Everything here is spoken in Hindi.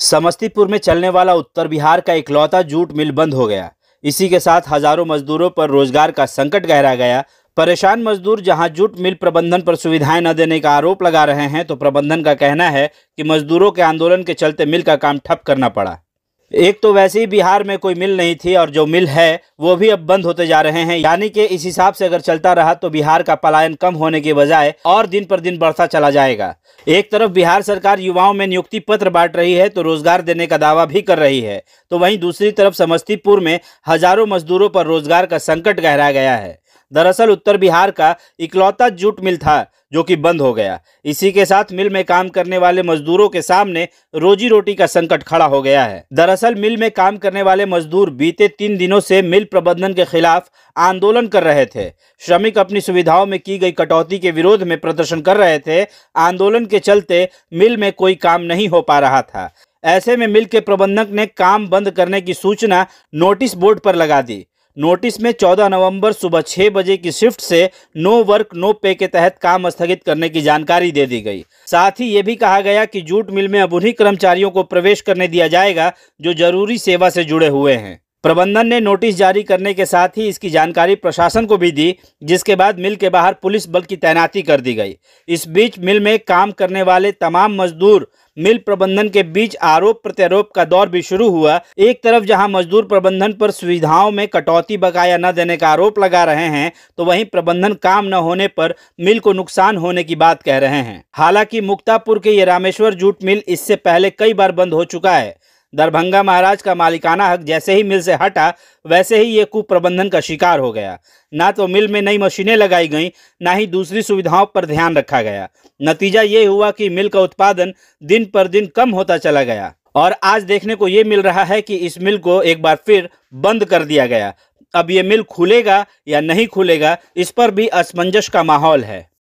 समस्तीपुर में चलने वाला उत्तर बिहार का इकलौता जूट मिल बंद हो गया। इसी के साथ हजारों मजदूरों पर रोजगार का संकट गहरा गया। परेशान मजदूर जहां जूट मिल प्रबंधन पर सुविधाएं न देने का आरोप लगा रहे हैं, तो प्रबंधन का कहना है कि मजदूरों के आंदोलन के चलते मिल का काम ठप करना पड़ा। एक तो वैसे ही बिहार में कोई मिल नहीं थी और जो मिल है वो भी अब बंद होते जा रहे हैं। यानी कि इस हिसाब से अगर चलता रहा तो बिहार का पलायन कम होने के बजाय और दिन पर दिन बढ़ता चला जाएगा। एक तरफ बिहार सरकार युवाओं में नियुक्ति पत्र बांट रही है तो रोजगार देने का दावा भी कर रही है, तो वहीं दूसरी तरफ समस्तीपुर में हजारों मजदूरों पर रोजगार का संकट गहरा गया है। दरअसल उत्तर बिहार का इकलौता जूट मिल था जो कि बंद हो गया। इसी के साथ मिल में काम करने वाले मजदूरों के सामने रोजी रोटी का संकट खड़ा हो गया है। दरअसल मिल में काम करने वाले मजदूर बीते 3 दिनों से मिल प्रबंधन के खिलाफ आंदोलन कर रहे थे। श्रमिक अपनी सुविधाओं में की गई कटौती के विरोध में प्रदर्शन कर रहे थे। आंदोलन के चलते मिल में कोई काम नहीं हो पा रहा था। ऐसे में मिल के प्रबंधक ने काम बंद करने की सूचना नोटिस बोर्ड पर लगा दी। नोटिस में 14 नवंबर सुबह 6 बजे की शिफ्ट से नो वर्क नो पे के तहत काम स्थगित करने की जानकारी दे दी गई। साथ ही ये भी कहा गया कि जूट मिल में अब उन्हीं कर्मचारियों को प्रवेश करने दिया जाएगा जो जरूरी सेवा से जुड़े हुए हैं। प्रबंधन ने नोटिस जारी करने के साथ ही इसकी जानकारी प्रशासन को भी दी, जिसके बाद मिल के बाहर पुलिस बल की तैनाती कर दी गई। इस बीच मिल में काम करने वाले तमाम मजदूर मिल प्रबंधन के बीच आरोप प्रत्यारोप का दौर भी शुरू हुआ। एक तरफ जहां मजदूर प्रबंधन पर सुविधाओं में कटौती बकाया न देने का आरोप लगा रहे हैं, तो वहीं प्रबंधन काम न होने पर मिल को नुकसान होने की बात कह रहे हैं। हालांकि मुक्तापुर के ये रामेश्वर जूट मिल इससे पहले कई बार बंद हो चुका है। दरभंगा महाराज का मालिकाना हक जैसे ही मिल से हटा, वैसे ही ये कुप्रबंधन का शिकार हो गया। ना तो मिल में नई मशीनें लगाई गईं, ना ही दूसरी सुविधाओं पर ध्यान रखा गया। नतीजा ये हुआ कि मिल का उत्पादन दिन पर दिन कम होता चला गया और आज देखने को ये मिल रहा है कि इस मिल को एक बार फिर बंद कर दिया गया। अब ये मिल खुलेगा या नहीं खुलेगा, इस पर भी असमंजस का माहौल है।